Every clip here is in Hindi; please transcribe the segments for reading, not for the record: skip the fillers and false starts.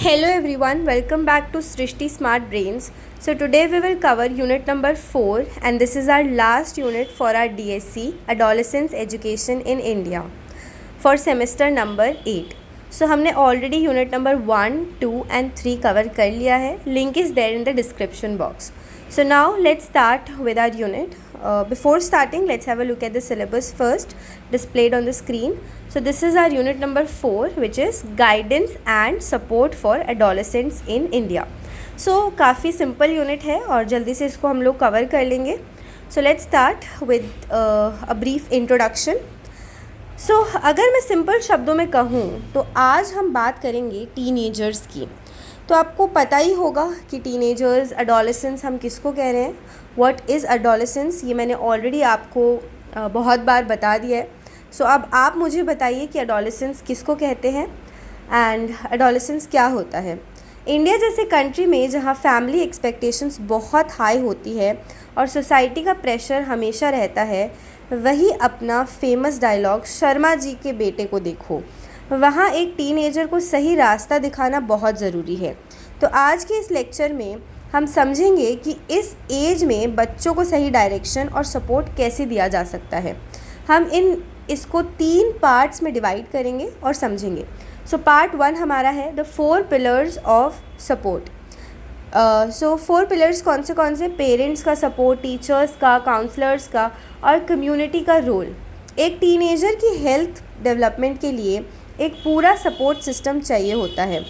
Hello everyone, welcome back to Srishti Smart Brains. So today we will cover unit number 4 and this is our last unit for our DSC Adolescence Education in India for semester number 8. So हमने already unit number 1, 2 and 3 cover कर लिया है. Link is there in the description box. So now let's start with our unit. Before starting, let's have a look at the syllabus first displayed on the screen. So this is our unit number 4 which is guidance and support for adolescents in India. So काफ़ी simple unit है और जल्दी से इसको हम लोग cover कर लेंगे. So let's start with a brief introduction. So अगर मैं simple शब्दों में कहूँ तो आज हम बात करेंगे teenagers की. तो आपको पता ही होगा कि टीनेजर्स एडोलेसेंस हम किसको कह रहे हैं. व्हाट इज़ एडोलेसेंस ये मैंने ऑलरेडी आपको बहुत बार बता दिया है. सो अब आप मुझे बताइए कि एडोलेसेंस किसको कहते हैं एंड एडोलेसेंस क्या होता है. इंडिया जैसे कंट्री में जहाँ फैमिली एक्सपेक्टेशंस बहुत हाई होती है और सोसाइटी का प्रेशर हमेशा रहता है, वही अपना फेमस डायलॉग शर्मा जी के बेटे को देखो. वहाँ एक टीनेजर को सही रास्ता दिखाना बहुत ज़रूरी है. तो आज के इस लेक्चर में हम समझेंगे कि इस एज में बच्चों को सही डायरेक्शन और सपोर्ट कैसे दिया जा सकता है. हम इसको 3 पार्ट्स में डिवाइड करेंगे और समझेंगे. सो पार्ट 1 हमारा है the 4 pillars of support. So 4 pillars कौन से पेरेंट्स का सपोर्ट, टीचर्स का, काउंसलर्स का और कम्युनिटी का रोल. एक टीनेजर की हेल्थ डेवलपमेंट के लिए एक पूरा सपोर्ट सिस्टम चाहिए होता है.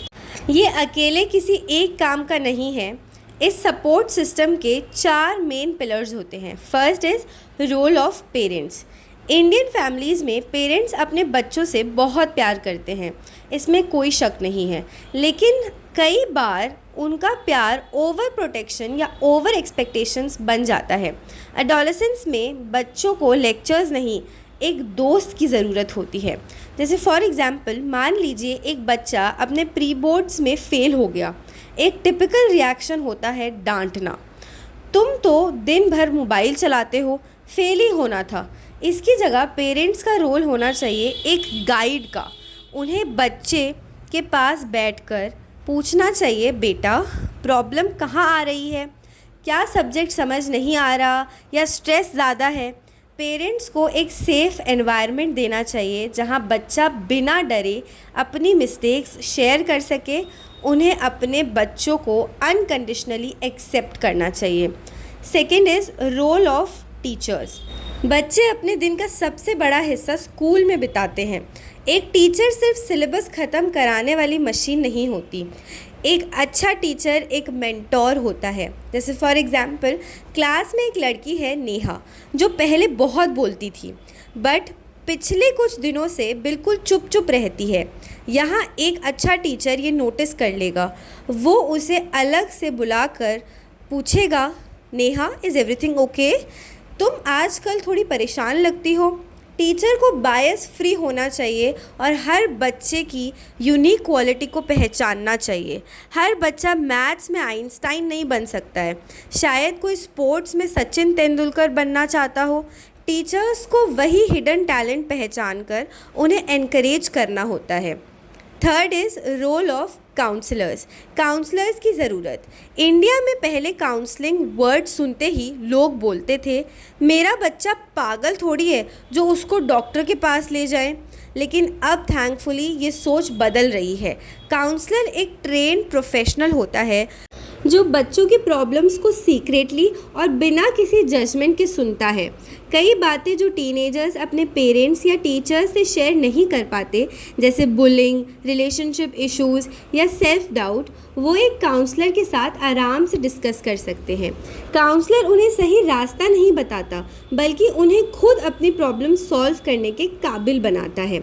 ये अकेले किसी एक काम का नहीं है. इस सपोर्ट सिस्टम के 4 मेन पिलर्स होते हैं. First is role of parents. Indian families में पेरेंट्स अपने बच्चों से बहुत प्यार करते हैं, इसमें कोई शक नहीं है. लेकिन कई बार उनका प्यार ओवर प्रोटेक्शन या ओवर एक्सपेक्टेशंस बन जाता है. एडोलेसेंस में बच्चों को लेक्चर्स नहीं, एक दोस्त की ज़रूरत होती है. जैसे फॉर एग्ज़ाम्पल मान लीजिए एक बच्चा अपने प्री बोर्ड्स में फ़ेल हो गया. एक टिपिकल रिएक्शन होता है डांटना. तुम तो दिन भर मोबाइल चलाते हो, फेल ही होना था. इसकी जगह पेरेंट्स का रोल होना चाहिए एक गाइड का. उन्हें बच्चे के पास बैठकर पूछना चाहिए, बेटा प्रॉब्लम कहाँ आ रही है, क्या सब्जेक्ट समझ नहीं आ रहा या स्ट्रेस ज़्यादा है. पेरेंट्स को एक सेफ़ एनवायरनमेंट देना चाहिए जहां बच्चा बिना डरे अपनी मिस्टेक्स शेयर कर सके. उन्हें अपने बच्चों को अनकंडीशनली एक्सेप्ट करना चाहिए. Second is role of teachers. बच्चे अपने दिन का सबसे बड़ा हिस्सा स्कूल में बिताते हैं. एक टीचर सिर्फ सिलेबस ख़त्म कराने वाली मशीन नहीं होती. एक अच्छा टीचर एक मेंटोर होता है. जैसे फॉर एग्ज़ाम्पल क्लास में एक लड़की है नेहा, जो पहले बहुत बोलती थी बट पिछले कुछ दिनों से बिल्कुल चुप रहती है. यहाँ एक अच्छा टीचर ये नोटिस कर लेगा. वो उसे अलग से बुलाकर पूछेगा, नेहा इज़ एवरीथिंग ओके, तुम आजकल थोड़ी परेशान लगती हो. टीचर को बायस फ्री होना चाहिए और हर बच्चे की यूनिक क्वालिटी को पहचानना चाहिए. हर बच्चा मैथ्स में आइंस्टाइन नहीं बन सकता है. शायद कोई स्पोर्ट्स में सचिन तेंदुलकर बनना चाहता हो. टीचर्स को वही हिडन टैलेंट पहचान कर उन्हें एनकरेज करना होता है. Third is role of counsellors. Counsellors की ज़रूरत. इंडिया में पहले काउंसलिंग वर्ड सुनते ही लोग बोलते थे, मेरा बच्चा पागल थोड़ी है जो उसको डॉक्टर के पास ले जाए. लेकिन अब थैंकफुली ये सोच बदल रही है. काउंसलर एक ट्रेन प्रोफेशनल होता है जो बच्चों की प्रॉब्लम्स को सीक्रेटली और बिना किसी जजमेंट के सुनता है. कई बातें जो टीनेजर्स अपने पेरेंट्स या टीचर्स से शेयर नहीं कर पाते, जैसे बुलिंग, रिलेशनशिप इश्यूज़ या सेल्फ डाउट, वो एक काउंसलर के साथ आराम से डिस्कस कर सकते हैं. काउंसलर उन्हें सही रास्ता नहीं बताता बल्कि उन्हें खुद अपनी प्रॉब्लम सॉल्व करने के काबिल बनाता है.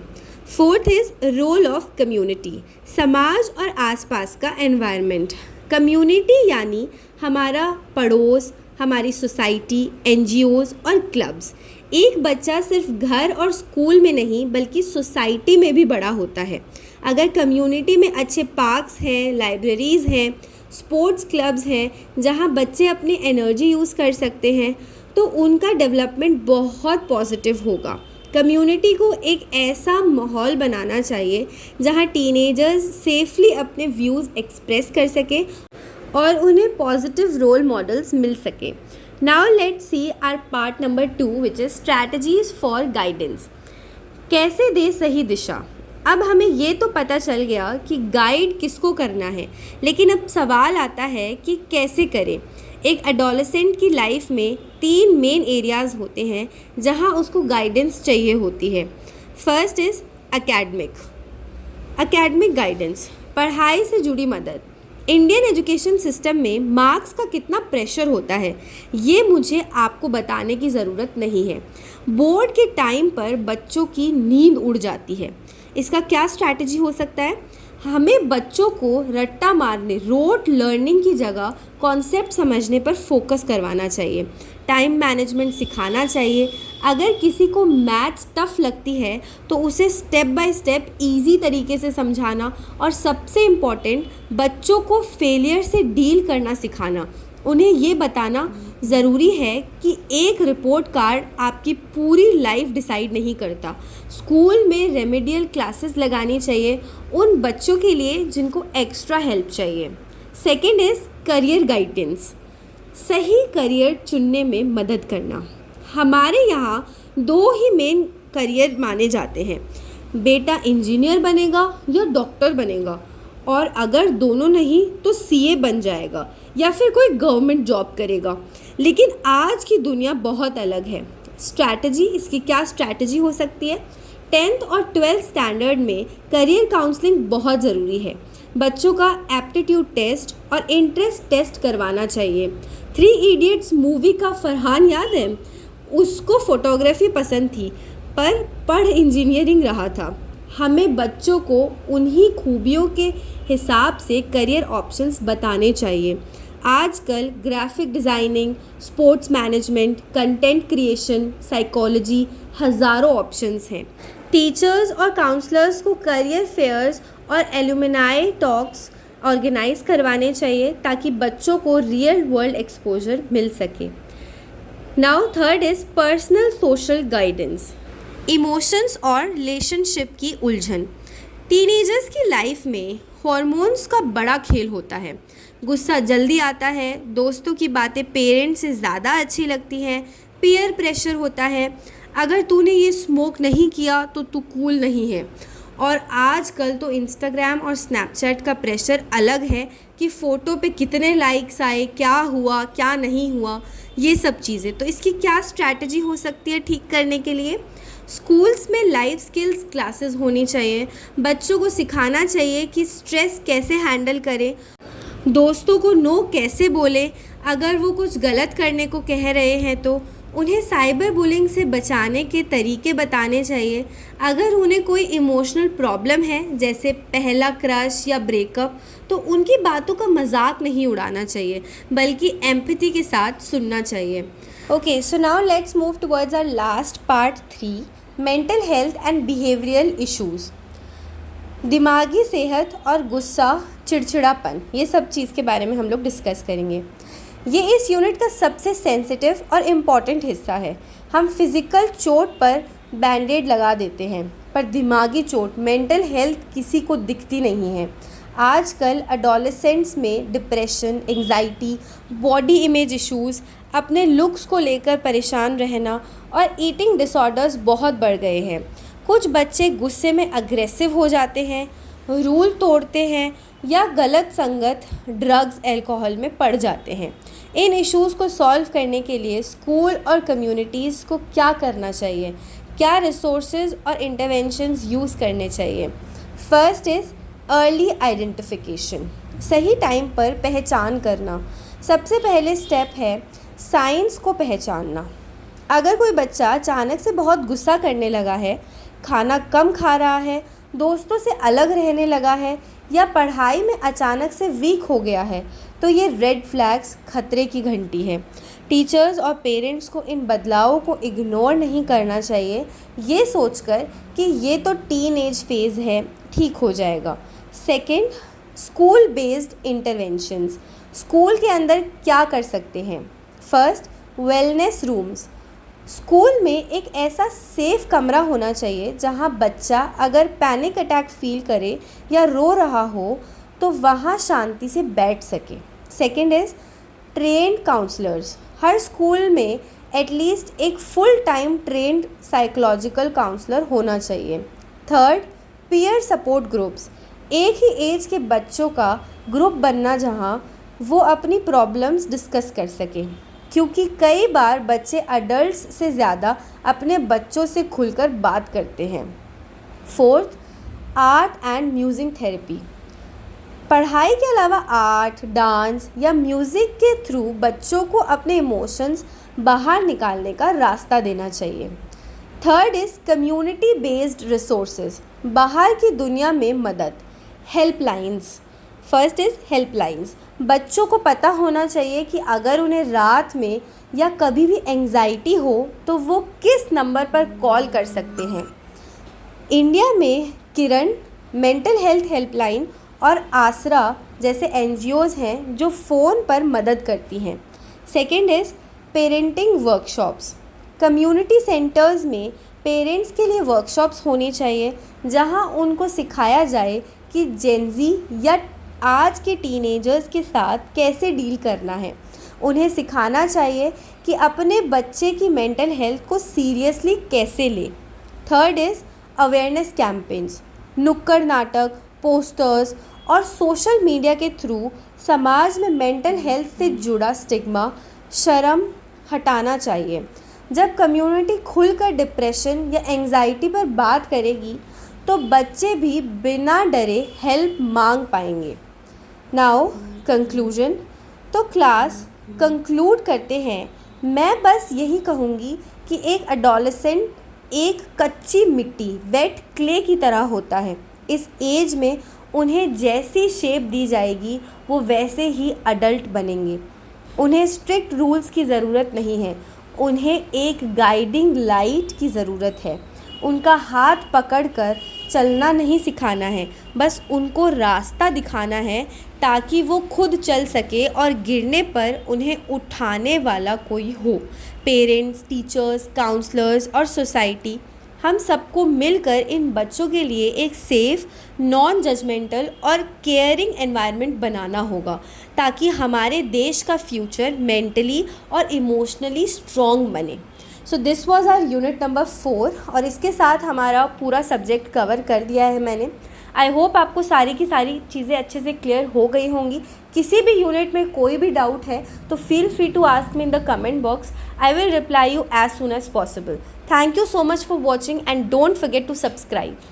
Fourth is role of community. समाज और आसपास का एनवायरनमेंट. कम्युनिटी यानी हमारा पड़ोस, हमारी सोसाइटी, NGOs और क्लब्स. एक बच्चा सिर्फ घर और स्कूल में नहीं बल्कि सोसाइटी में भी बड़ा होता है. अगर कम्युनिटी में अच्छे पार्क्स हैं, लाइब्रेरीज़ हैं, स्पोर्ट्स क्लब्स हैं जहां बच्चे अपनी एनर्जी यूज़ कर सकते हैं, तो उनका डेवलपमेंट बहुत पॉजिटिव होगा. कम्युनिटी को एक ऐसा माहौल बनाना चाहिए जहां टीनेजर्स सेफली अपने व्यूज़ एक्सप्रेस कर सकें और उन्हें पॉजिटिव रोल मॉडल्स मिल सके। Now let's see our part number 2 which is strategies for guidance. कैसे दे सही दिशा। अब हमें ये तो पता चल गया कि गाइड किसको करना है, लेकिन अब सवाल आता है कि कैसे करें। एक एडोलेसेंट की लाइफ में 3 मेन एरियाज़ होते हैं जहां उसको गाइडेंस चाहिए होती है। फर्स्ट इज़ एकेडमिक गाइडेंस, पढ़ाई से जुड़ी मदद। इंडियन एजुकेशन सिस्टम में मार्क्स का कितना प्रेशर होता है ये मुझे आपको बताने की ज़रूरत नहीं है। बोर्ड के टाइम पर बच्चों की नींद उड़ जाती है। इसका क्या स्ट्रैटेजी हो सकता है? हमें बच्चों को रट्टा मारने, रोट लर्निंग की जगह कॉन्सेप्ट समझने पर फोकस करवाना चाहिए। टाइम मैनेजमेंट सिखाना चाहिए। अगर किसी को मैथ्स टफ लगती है तो उसे स्टेप बाय स्टेप इजी तरीके से समझाना, और सबसे इम्पॉर्टेंट बच्चों को फेलियर से डील करना सिखाना। उन्हें ये बताना ज़रूरी है कि एक रिपोर्ट कार्ड आपकी पूरी लाइफ डिसाइड नहीं करता। स्कूल में रेमेडियल क्लासेस लगानी चाहिए उन बच्चों के लिए जिनको एक्स्ट्रा हेल्प चाहिए। सेकंड इज़ करियर गाइडेंस, सही करियर चुनने में मदद करना। हमारे यहाँ 2 ही मेन करियर माने जाते हैं, बेटा इंजीनियर बनेगा या डॉक्टर बनेगा, और अगर दोनों नहीं तो सीए बन जाएगा या फिर कोई गवर्नमेंट जॉब करेगा। लेकिन आज की दुनिया बहुत अलग है। इसकी क्या स्ट्रैटेजी हो सकती है? 10th और 12th स्टैंडर्ड में करियर काउंसलिंग बहुत ज़रूरी है। बच्चों का एप्टीट्यूड टेस्ट और इंटरेस्ट टेस्ट करवाना चाहिए। 3 इडियट्स मूवी का फरहान याद है? उसको फोटोग्राफी पसंद थी पर पढ़ इंजीनियरिंग रहा था। हमें बच्चों को उन्हीं खूबियों के हिसाब से करियर ऑप्शंस बताने चाहिए। आजकल graphic designing, sports management, content creation, psychology, हज़ारों ऑप्शंस हैं। टीचर्स और काउंसलर्स को करियर फेयर्स और एलुमनाई टॉक्स ऑर्गेनाइज करवाने चाहिए ताकि बच्चों को रियल वर्ल्ड एक्सपोजर मिल सके। Now third is personal social guidance, emotions और रिलेशनशिप की उलझन। टीनेजर्स की लाइफ में हॉर्मोन्स का बड़ा खेल होता है। गुस्सा जल्दी आता है, दोस्तों की बातें पेरेंट्स से ज़्यादा अच्छी लगती हैं, पीयर प्रेशर होता है, अगर तूने ये स्मोक नहीं किया तो तू कूल नहीं है। और आजकल तो इंस्टाग्राम और स्नैपचैट का प्रेशर अलग है कि फ़ोटो पे कितने लाइक्स आए, क्या हुआ क्या नहीं हुआ, ये सब चीज़ें। तो इसकी क्या स्ट्रैटेजी हो सकती है ठीक करने के लिए? स्कूल्स में लाइफ स्किल्स क्लासेस होनी चाहिए। बच्चों को सिखाना चाहिए कि स्ट्रेस कैसे हैंडल करें, दोस्तों को नो कैसे बोले, अगर वो कुछ गलत करने को कह रहे हैं तो उन्हें साइबर बुलिंग से बचाने के तरीके बताने चाहिए। अगर उन्हें कोई इमोशनल प्रॉब्लम है जैसे पहला क्रश या ब्रेकअप तो उनकी बातों का मजाक नहीं उड़ाना चाहिए बल्कि एम्पैथी के साथ सुनना चाहिए। Okay, so now let's move towards our last part 3, mental health and behavioural issues. दिमागी सेहत और गुस्सा, चिड़चिड़ापन, ये सब चीज़ के बारे में हम लोग डिस्कस करेंगे। ये इस यूनिट का सबसे सेंसिटिव और इम्पॉर्टेंट हिस्सा है। हम फिज़िकल चोट पर बैंडेड लगा देते हैं पर दिमागी चोट, मेंटल हेल्थ किसी को दिखती नहीं है। आजकल एडोलेसेंट्स में depression, anxiety, body image issues, अपने लुक्स को लेकर परेशान रहना और ईटिंग डिसऑर्डर्स बहुत बढ़ गए हैं। कुछ बच्चे गुस्से में अग्रेसिव हो जाते हैं, रूल तोड़ते हैं या गलत संगत, ड्रग्स, अल्कोहल में पड़ जाते हैं। इन इश्यूज़ को सॉल्व करने के लिए स्कूल और कम्युनिटीज़ को क्या करना चाहिए, क्या रिसोर्सेज और इंटरवेंशंस यूज़ करने चाहिए? फर्स्ट इज़ अर्ली आइडेंटिफिकेशन, सही टाइम पर पहचान करना। सबसे पहले स्टेप है साइंस को पहचानना। अगर कोई बच्चा अचानक से बहुत गुस्सा करने लगा है, खाना कम खा रहा है, दोस्तों से अलग रहने लगा है या पढ़ाई में अचानक से वीक हो गया है तो ये रेड फ्लैग्स, खतरे की घंटी है। टीचर्स और पेरेंट्स को इन बदलावों को इग्नोर नहीं करना चाहिए ये सोचकर कि ये तो टीनेज फेज़ है, ठीक हो जाएगा। Second, school based interventions. School के अंदर क्या कर सकते हैं? फर्स्ट, वेलनेस रूम्स, स्कूल में एक ऐसा सेफ कमरा होना चाहिए जहाँ बच्चा अगर पैनिक अटैक फील करे या रो रहा हो तो वहाँ शांति से बैठ सके। Second is trained counsellors. हर स्कूल में एटलीस्ट एक full time trained psychological counsellor होना चाहिए। Third, peer support groups. एक ही एज के बच्चों का ग्रुप बनना जहाँ वो अपनी प्रॉब्लम्स डिस्कस कर सके, क्योंकि कई बार बच्चे अडल्ट्स से ज़्यादा अपने बच्चों से खुलकर बात करते हैं। Fourth, art and music therapy. पढ़ाई के अलावा आर्ट, डांस या म्यूज़िक के थ्रू बच्चों को अपने इमोशंस बाहर निकालने का रास्ता देना चाहिए। Third is community based resources. बाहर की दुनिया में मदद, हेल्पलाइंस। First is helplines. बच्चों को पता होना चाहिए कि अगर उन्हें रात में या कभी भी एंग्जाइटी हो तो वो किस नंबर पर कॉल कर सकते हैं। इंडिया में किरण, मेंटल हेल्थ हेल्पलाइन और आसरा जैसे NGOs हैं जो फ़ोन पर मदद करती हैं। Second is parenting workshops. Community centres में पेरेंट्स के लिए वर्कशॉप्स होनी चाहिए जहां उनको सिखाया जाए कि जेनजी या आज के टीनेजर्स के साथ कैसे डील करना है। उन्हें सिखाना चाहिए कि अपने बच्चे की मेंटल हेल्थ को सीरियसली कैसे लें। Third is awareness campaigns. नुक्कड़ नाटक, पोस्टर्स और सोशल मीडिया के थ्रू समाज में मेंटल हेल्थ से जुड़ा स्टिग्मा, शर्म हटाना चाहिए। जब कम्युनिटी खुलकर डिप्रेशन या एंग्जाइटी पर बात करेगी तो बच्चे भी बिना डरे हेल्प मांग पाएंगे। Now conclusion. तो क्लास कंक्लूड करते हैं। मैं बस यही कहूँगी कि एक एडोलेसेंट एक कच्ची मिट्टी, वेट क्ले की तरह होता है। इस एज में उन्हें जैसी शेप दी जाएगी वो वैसे ही अडल्ट बनेंगे। उन्हें स्ट्रिक्ट रूल्स की ज़रूरत नहीं है, उन्हें एक गाइडिंग लाइट की ज़रूरत है। उनका हाथ पकड़कर चलना नहीं सिखाना है, बस उनको रास्ता दिखाना है ताकि वो खुद चल सके और गिरने पर उन्हें उठाने वाला कोई हो। पेरेंट्स, टीचर्स, काउंसलर्स और सोसाइटी, हम सबको मिलकर इन बच्चों के लिए एक सेफ़, नॉन जजमेंटल और केयरिंग एनवायरनमेंट बनाना होगा ताकि हमारे देश का फ्यूचर मेंटली और इमोशनली स्ट्रॉन्ग बने। So this was our unit number 4 और इसके साथ हमारा पूरा सब्जेक्ट कवर कर दिया है मैंने। आई होप आपको सारी की सारी चीज़ें अच्छे से क्लियर हो गई होंगी। किसी भी यूनिट में कोई भी डाउट है तो feel free to ask me in the comment box. I will reply you as soon as possible. Thank you so much for watching and don't forget to subscribe.